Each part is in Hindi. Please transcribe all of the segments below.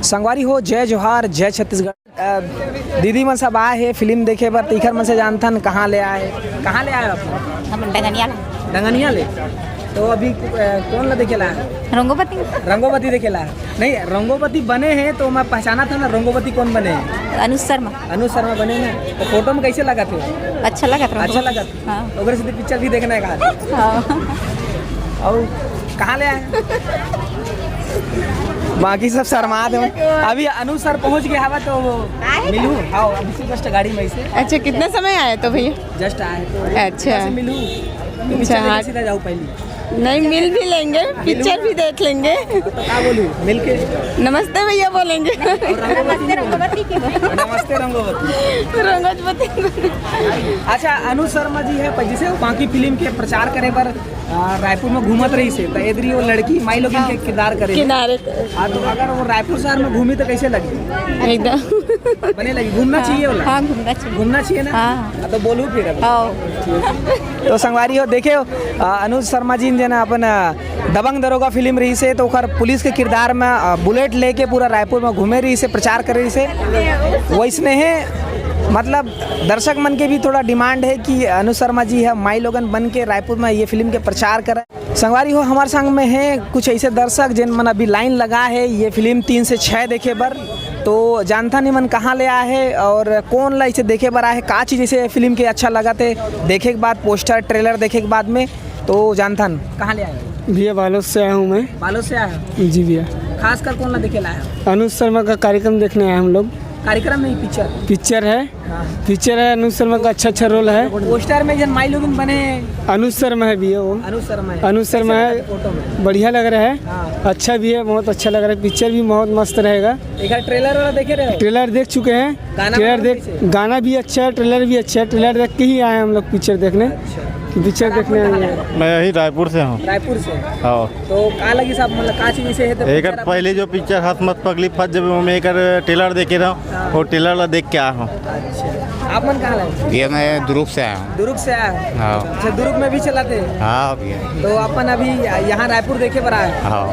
संगवारी हो जय जोहार जय छत्तीसगढ़। दीदी मन सब आए है फिल्म देखे बर तीखर मन से जानथन कहाँ ले आए आप? हम डंगनिया डंगनिया ले। तो अभी कौन ला देखे ला है? रंगोपति देखे ला है। नहीं रंगोपति बने हैं तो मैं पहचाना था ना, रंगोपति कौन बने हैं? अनुज शर्मा बने ना। तो फोटो में कैसे लगा थे? अच्छा लगा था। हाँ। ओकरे से पिक्चर भी देखना है कहा? हाँ। और कहाँ ले आए? बाकी सब शर्मा दे। अभी अनुज सर पहुँच गया हवा तो मिलूँ। हाँ अभी से जस्ट गाड़ी में से। अच्छा कितने समय आए तो भैया? जस्ट आए तो अच्छा मिलूँ। अच्छा सीधा जाऊँ पहले। नहीं मिल भी लेंगे, पिक्चर भी देख लेंगे। तो क्या बोलूँ मिल के? नमस्ते भैया बोलेंगे। नमस्ते रंगोपति। अच्छा अनुज शर्मा जी है जिसे बाकी फिल्म के प्रचार करे पर रायपुर में घूमत रही से तो इधर वो लड़की माई लोग के किरदार करे किनारे। तो अगर वो रायपुर शहर में घूमी तो कैसे लगी? एकदम बने लगी। घूमना चाहिए वाला? हाँ घूमना चाहिए ना। हाँ। तो बोलूँ फिर तो संगवारी हो देखे अनुज शर्मा जी ने अपन दबंग दरोगा फिल्म रही से तो पुलिस के किरदार में बुलेट लेके पूरा रायपुर में घूमे रही से प्रचार कर रही से वैसने है। मतलब दर्शक मन के भी थोड़ा डिमांड है कि अनुज शर्मा जी है माई लोगन बन के रायपुर में ये फिल्म के प्रचार करें। संगवारी हो हमारे संग में है कुछ ऐसे दर्शक जिन मन अभी लाइन लगा है ये फिल्म 3 से 6 देखे बर। तो जानता नहीं मन कहाँ ले आया है और कौन ला इसे देखे बर आया है, का चीज़ इसे फिल्म के अच्छा लगा थे देखे के बाद, पोस्टर ट्रेलर देखे के बाद में। तो जानता कहाँ ले आया? भैया बालोद से आया हूँ मैं। बालोद से आया? जी भैया। खास कर कौन ला देखे लाया? अनुज शर्मा का कार्यक्रम देखने आए हम लोग। कार्यक्रम नहीं पिक्चर है। हाँ। पिक्चर है। अनुज शर्मा का अच्छा रोल है। पोस्टर में जन माई लोग बने अनुज शर्मा है भैया वो। अनुज शर्मा है। फोटो में बढ़िया लग रहा है। हाँ। अच्छा भी है, बहुत अच्छा लग रहा है। पिक्चर भी बहुत मस्त रहेगा। एक ट्रेलर वाला देखे रहे? ट्रेलर देख चुके हैं। गाना भी अच्छा है, ट्रेलर भी अच्छा है। ट्रेलर देख के ही आए हम लोग पिक्चर देखने। पिक्चर देखने मैं यही रायपुर से हूँ। रायपुर से? हाँ। तो का लगी साहब मतलब का चीज से है? तो एक पहले जो पिक्चर हाथ मत पगली फट जब मैं एक ट्रेलर देखे रहा वो ट्रेलर ला देख के आया हूँ। अच्छा आप मन कहाँ लाए? ये मैं दुर्ग से आया हूँ। दुर्ग से आया है? हाँ। अच्छा दुर्ग में भी चलाते हैं? हाँ भैया। तो अपन अभी यहाँ रायपुर देखे पर आए? हाँ।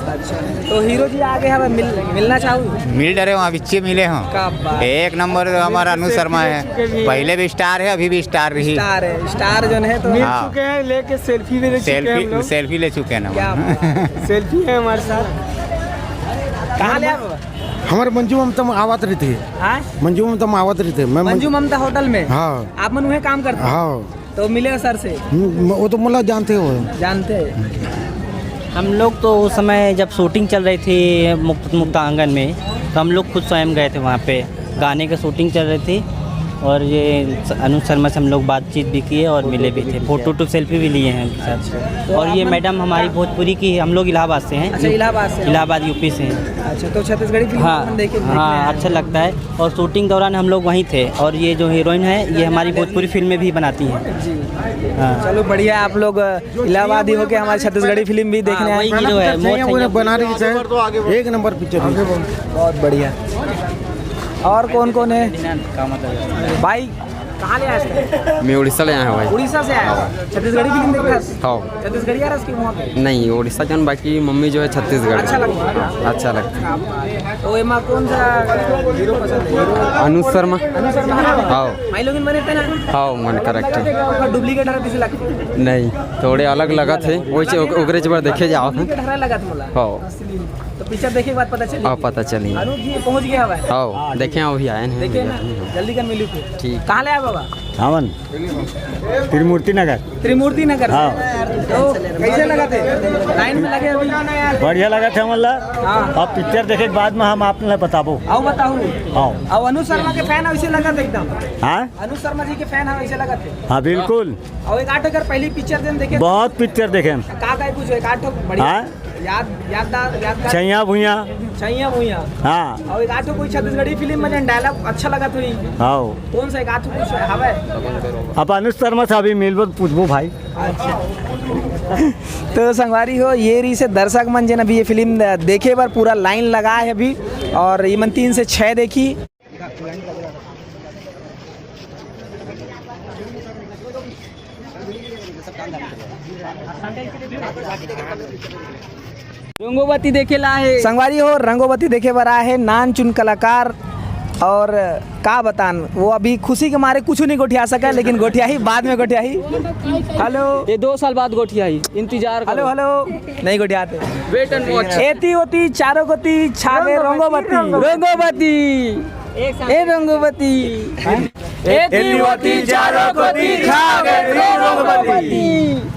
अच्छा तो हीरो जी आगे हमें मिलना चाहूँ? मिल डरे वहाँ बिच्चे मिले हों। एक नंबर हमारा अनुज शर्मा है, पहले भी स्टार है अभी भी स्टार रही। स्टार जो है तो मिल चुके हैं, लेके सेल्फी भी ले चुके हैं हम लोग। सेल्फी ले चुके हैं ना। सेल्फी है हमारे साथ। कहाँ ले हमारे मंजू ममता आवत रहती है। मंजू ममता आवत रहते हैं। मंजू ममता होटल में? हाँ। आप मन वहीं काम करते हैं? हाँ। तो मिले सर से? वो तो मतलब जानते हो। जानते हैं। हम लोग तो उस समय जब शूटिंग चल रही थी मुक्ता आंगन में तो हम लोग खुद स्वयं गए थे वहाँ पे, गाने की शूटिंग चल रही थी और ये अनुज शर्मा से हम लोग बातचीत भी किए और मिले भी थे। फोटो सेल्फी भी लिए हैं उनके साथ। तो और ये मैडम हमारी भोजपुरी की, हम लोग इलाहाबाद से हैं। अच्छा इलाहाबाद से? इलाहाबाद यूपी से हैं। अच्छा तो छत्तीसगढ़ी फिल्म हाँ अच्छा लगता है। और शूटिंग दौरान हम लोग वहीं थे और ये जो हीरोइन है ये हमारी भोजपुरी फिल्म में भी बनाती हैं। हाँ। चलो बढ़िया, आप लोग इलाहाबादी होके हमारी छत्तीसगढ़ी फिल्म भी देखने आए। वही हीरो है बना रही है। एक नंबर पिक्चर। बहुत बढ़िया। और कौन कौन है भाई? कहाँ ले आए? मैं उड़ीसा ले आया हूँ भाई। उड़ीसा से आया? छत्तीसगढ़ी फिल्म देख रहा? हाँ। छत्तीसगढ़ी आ रहा वहाँ पे? नहीं उड़ीसा जान, बाकी मम्मी जो है छत्तीसगढ़। अच्छा लगता है? अच्छा लगता है। तो एमा कौन सा हीरो पसंद है? अनुज शर्मा। हाँ माई लोग बने थे ना? हाँ मन करेक्ट है। डुप्लीकेट हरा किसी लगा? नहीं थोड़े अलग लगा थे वही ओकरे जब देखे जाओ। लगा था? हाँ। तो पिक्चर देखे के बाद पता चली? हाँ पता चली। अनुज जी पहुँच गया है? हाँ देखे अभी आए हैं। देखे ना, जल्दी कर मिली फिर। ठीक। कहाँ ले आया बाबा? हमन त्रिमूर्ति नगर। त्रिमूर्ति नगर? हाँ। तो कैसे लगा थे? लाइन में लगे अभी? बढ़िया लगा था हमला। हाँ। अब पिक्चर देखे के बाद में हम आपने बताबो। आओ बताऊँ। हाँ। अब अनुज शर्मा के फैन वैसे लगा थे एकदम? हाँ अनुज शर्मा जी के फैन है वैसे लगा थे? हाँ बिल्कुल। और एक आठ अगर पहली पिक्चर दिन देखे? बहुत पिक्चर देखे हम। का कुछ एक आठ बढ़िया यादगार छैया भुइया। हाँ। और एक आठ कोई छत्तीसगढ़ी फिल्म में डायलॉग अच्छा लगा थोड़ी? हाँ। कौन सा एक आठ कुछ हवे? अब अनुज शर्मा से अभी मिलबो पूछबो भाई। तो संगवारी हो ये रही से दर्शक मन जन अभी ये फिल्म देखे पर पूरा लाइन लगा है अभी और ये मन 3 से 6 देखी। रंगोवती देखे ला है संगवारी हो रंगोवती देखे बर आए है नान चुन कलाकार और का बतान वो अभी खुशी के मारे कुछ नहीं गोठिया सका लेकिन गोठिया ही बाद में गोठिया ही। हेलो ये 2 साल बाद गोठिया ही इंतजार हेलो हेलो नहीं गोठियाते वेट एंड वॉच एती होती चारों गति छागे रंगोवती रंगोवती ए रंगोवती एती होती चारों गति छागे रंगोवती।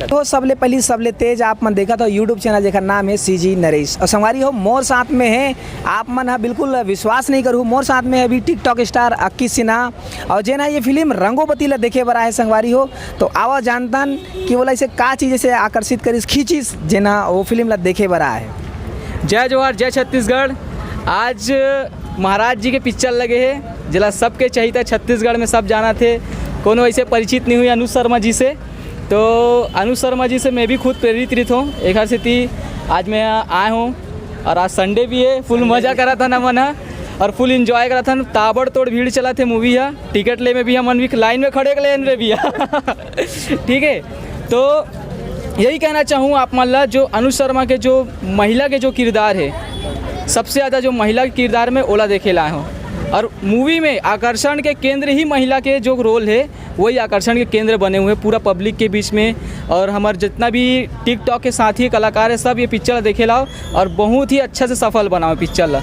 तो सबले पहली सबले तेज आप मन देखा तो यूट्यूब चैनल जेकर नाम है सीजी नरेश और संगवारी हो मोर साथ में है आप मन हा बिल्कुल विश्वास नहीं करूँ मोर साथ में है अभी टिकटॉक स्टार अक्की सिन्हा और जेना ये फिल्म रंगोवती ला देखे बर आए संगवारी हो तो आवा जानतन कि बोला इसे का चीज़ से आकर्षित करिस खींचिस जेना वो फिल्म ला देखे बर आए। जय जवाहर जय छत्तीसगढ़। आज महाराज जी के पिक्चर लगे हैं जिला सबके चाहिए छत्तीसगढ़ में सब जाना थे कोनो ऐसे परिचित नहीं हुई अनुज शर्मा जी से तो अनुज शर्मा जी से मैं भी खुद प्रेरित हूँ। एक हर स्थिति आज मैं आया हूँ और आज संडे भी है फुल मज़ा करा था ना मन और फुल इंजॉय करा था ताबड़तोड़ भीड़ चला थे मूवी है टिकट ले में भी हम भी लाइन में खड़े लेन रे भी ठीक है। तो यही कहना चाहूँ आप मान ला जो अनुज शर्मा के जो महिला के जो किरदार है सबसे ज़्यादा जो महिला के किरदार में ओला देखे लाए हूँ और मूवी में आकर्षण के केंद्र ही महिला के जो रोल है वही आकर्षण के केंद्र बने हुए पूरा पब्लिक के बीच में और हमारे जितना भी टिकटॉक के साथी कलाकार है सब ये पिक्चर देखे लाओ और बहुत ही अच्छा से सफल बनाओ पिक्चर ला।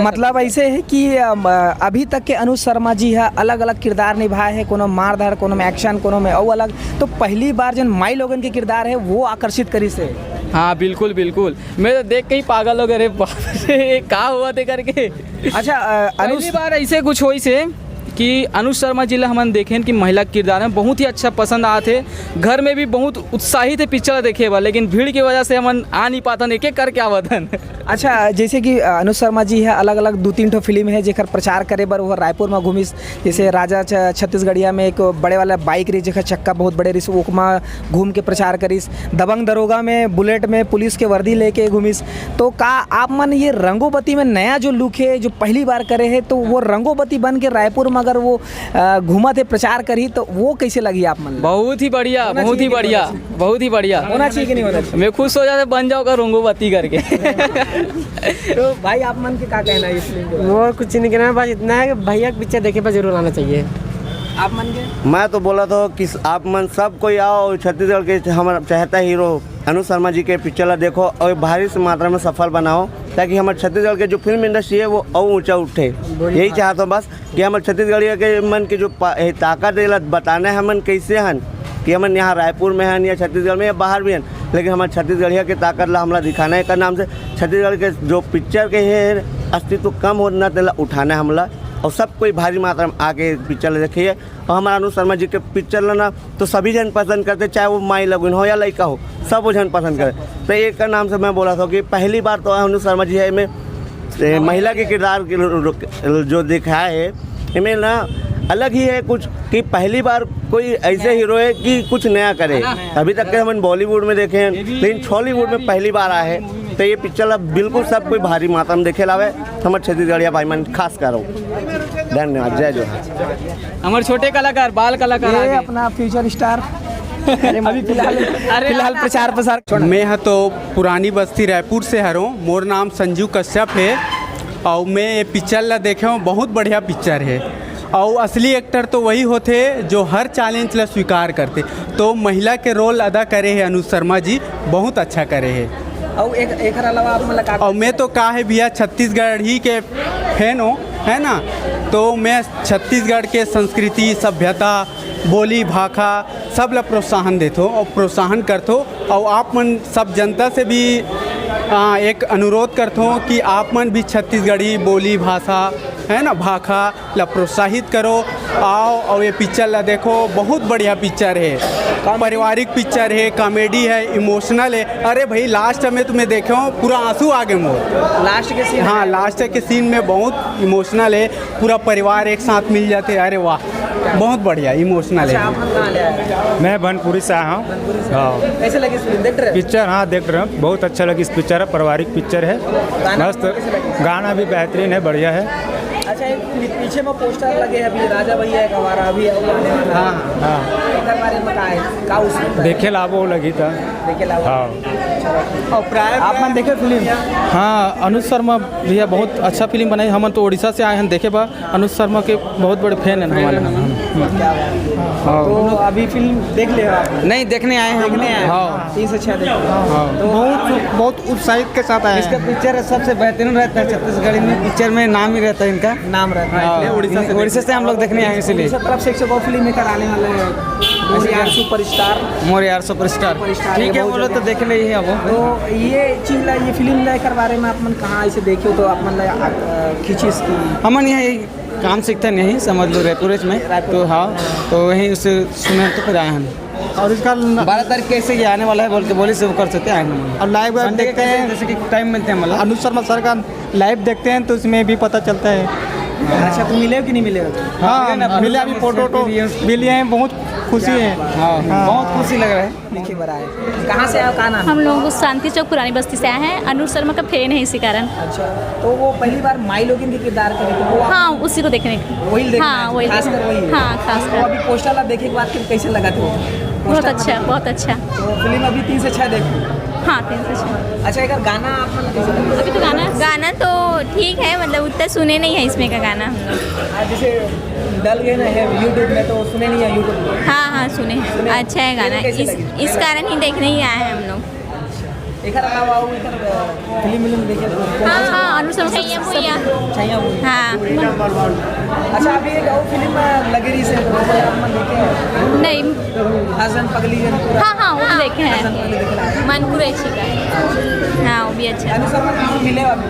मतलब ऐसे है कि अभी तक के अनुज शर्मा जी है अलग अलग किरदार निभाए है कोनो मारधार कोनो में एक्शन कोनो में और अलग तो पहली बार जन माई लोगन के किरदार है वो आकर्षित करी से। हाँ बिल्कुल बिल्कुल मैं तो देख के ही पागल हो गए अरे क्या हुआ थे करके। अच्छा पहली बार ऐसे कुछ हो से कि अनुज शर्मा जी ला हमन देखें कि महिला किरदार में बहुत ही अच्छा पसंद आते घर में भी बहुत उत्साहित है पिक्चर देखे बा लेकिन भीड़ की वजह से हमन आ नहीं पातन एक एक करके आवतन। अच्छा जैसे कि अनुज शर्मा जी है अलग अलग 2-3 ठो फिल्म है जेकर प्रचार करे बर वो रायपुर में घूमिस जैसे राजा छत्तीसगढ़िया में एक बड़े वाला बाइक रही जेकर चक्का बहुत बड़े रही ओकमा घूम के प्रचार करिस दबंग दरोगा में बुलेट में पुलिस के वर्दी लेके घूमिस तो का आप मन ये रंगोवती में नया जो लुक है जो पहली बार करे है तो वो रंगोवती बन के रायपुर में अगर वो घूमा थे प्रचार करी तो वो कैसे लगी आप मन? बहुत ही बढ़िया बहुत ही बढ़िया बहुत ही बढ़िया होना चाहिए कि नहीं होना चाहिए? मैं खुश हो जाते बन जाऊँगा रंगोवती करके तो भाई आप मन के क्या कहना है इस फिल्म को? वो कुछ नहीं कहना बस इतना है कि भैया की पिक्चर देखे पर जरूर आना चाहिए। आप मन के मैं तो बोला था कि आप मन सब कोई आओ छत्तीसगढ़ के हमारा चाहता हीरो अनुज शर्मा जी के पिक्चर ला देखो और भारी से मात्रा में सफल बनाओ ताकि हमारे छत्तीसगढ़ के जो फिल्म इंडस्ट्री है वो और ऊंचा उठे। यही चाहता हूँ बस कि हमारे छत्तीसगढ़िया के मन की जो ताकत है बताना है हमन कैसे हन कि हमन यहाँ रायपुर में हन या छत्तीसगढ़ में या बाहर भी हन लेकिन हमारे छत्तीसगढ़िया के ताकत ला हमला दिखाना है का नाम से छत्तीसगढ़ के जो पिक्चर के है अस्तित्व कम होना तेला उठाना है हमला और सब कोई भारी मात्रा में आके पिक्चर देखिए और हमारा अनुज शर्मा जी के पिक्चर लेना तो सभी जन पसंद करते चाहे वो माई लगन हो या लड़का हो सब वो जन पसंद करे। तो एक का नाम से मैं बोला था कि पहली बार तो अनुज शर्मा जी है में महिला के किरदार जो दिखाया है इनमें ना अलग ही है कुछ कि पहली बार कोई ऐसे हीरो है कि कुछ नया करे। अभी तक के हम बॉलीवुड में देखे हैं लेकिन हॉलीवुड में पहली बार आए हैं तो ये पिक्चर अब बिल्कुल सब कोई भारी मात्रा में देखे लावे हमारे छत्तीसगढ़िया भाई मन खास करो। धन्यवाद जय जोहार। हमारे छोटे कलाकार बाल कलाकार ये अपना फ्यूचर स्टार अभी फिलहाल प्रचार मैं है तो पुरानी बस्ती रायपुर से हूँ मोर नाम संजू कश्यप है और मैं ये पिक्चर ला देखे हूँ बहुत बढ़िया पिक्चर है और असली एक्टर तो वही होते जो हर चैलेंज ला स्वीकार करते तो महिला के रोल अदा करे है अनुज शर्मा जी बहुत अच्छा करे है। और एक अलावा आप मतलब और मैं तो कहा है भैया छत्तीसगढ़ ही के फैन हो है ना तो मैं छत्तीसगढ़ के संस्कृति सभ्यता बोली भाषा सब ला प्रोत्साहन देते हो और प्रोत्साहन करते हो और आप मन सब जनता से भी एक अनुरोध करते हो कि आप मन भी छत्तीसगढ़ी बोली भाषा है ना भाषा ला प्रोत्साहित करो आओ और ये पिक्चर ला देखो बहुत बढ़िया पिक्चर है पारिवारिक पिक्चर है कॉमेडी है इमोशनल है। अरे भाई लास्ट में तुम्हें देखे हो पूरा आंसू आ गए मोर लास्ट के सीन हाँ लास्ट के सीन में बहुत इमोशनल है पूरा परिवार एक साथ मिल जाते अरे वाह बहुत बढ़िया इमोशनल है। मैं बनपुरी से आया हूँ। हाँ कैसे लगी देख रहे पिक्चर हाँ देख रहे हैं बहुत अच्छा लगी इस पिक्चर है पारिवारिक पिक्चर है मस्त गाना भी बेहतरीन है बढ़िया है। अच्छा पीछे में पोस्टर लगे अभी राजा भैया एक हमारा अभी हाँ बारे में का है का उस देखे लाभो लगी था देखे लाभो हाँ आप मन देखे फिल्म? हाँ अनुज शर्मा भैया बहुत अच्छा फिल्म बनाई। हम तो उड़ीसा से आए हैं देखे बा। अनुज शर्मा के बहुत बड़े फैन हैं हमारे। तो अभी फिल्म देख ले आप? नहीं देखने आए हैं। देखने आए? हाँ। 3 से 6 देखो। तो बहुत उत्साहित के साथ आए इसका हैं। पिक्चर सबसे बेहतरीन रहता है छत्तीसगढ़ में। पिक्चर में नाम ही रहता है इनका। नाम रहता है उड़ीसा से हम लोग देखने आए इसलिए। दूसरी तरफ से 100 फिल्म लेकर आने वाले हैं मोरियार सुपरस्टार। मोरियार सुपरस्टार ठीक है, बोलो तो देख ले ही अब। तो ये चीज ये फिल्म लेकर बारे में आप मन कहाँ इसे देखियो तो आप मन खींची इसकी? हमन यहाँ काम सीखते नहीं समझ लो रायपुर में। तो हाँ तो वहीं उसे सुने तो फिर आए हम। और इसका 12 तारीख कैसे ये आने वाला है बोल के बोली से वो कर सकते हैं आए हम। और लाइव संडे देखते के हैं जैसे कि टाइम मिलते हैं मतलब। अनुज शर्मा सर का लाइव देखते हैं तो उसमें भी पता चलता है। अच्छा तो मिले कि नहीं मिले? हाँ मिले, अभी फोटो भी लिए हैं। बहुत खुशी है। हाँ बहुत खुशी लग रहा है। देखिए बड़ा है। कहाँ से आया? कहाँ नाम? हम लोग शांति चौक पुरानी बस्ती से आए हैं। अनुज शर्मा का फैन है इसी कारण। अच्छा तो वो पहली बार माई लोगिन के किरदार करे वो हाँ उसी को देखने वही देखना हाँ है, वही खासकर वही है। हाँ तो खासकर अभी पोस्टर ला देखे के बाद फिर कैसे लगा था? बहुत अच्छा बहुत अच्छा। तो फिल्म अभी 3 से 6 देखी? हाँ 3 से 6। अच्छा एक गाना आप कैसे लगा? अभी तो गाना तो ठीक है, मतलब उतना सुने नहीं है इसमें का गाना हम लोग। जैसे डल गए ना है यूट्यूब में तो सुने नहीं है यूट्यूब में? हाँ सुने हैं। अच्छा है गाना, इस कारण ही देखने ही आए हैं हम लोग। एक अलावा फिल्म देखे? हाँ अनुज शर्मा छैया मूवी। हाँ अच्छा अभी एक और फिल्म लगी रही से देखे? नहीं हसन पगली हाँ वो भी देखे हैं। मन कुरैशी का। हाँ वो भी अच्छा। अनुज शर्मा किसी मिले अभी?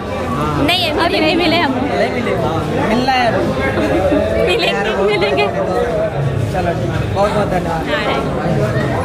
नहीं अभी नहीं मिले हम। नहीं मिले, मिलना है अभी। मिलेंगे। चलो बहुत बहुत धन्यवाद। हाँ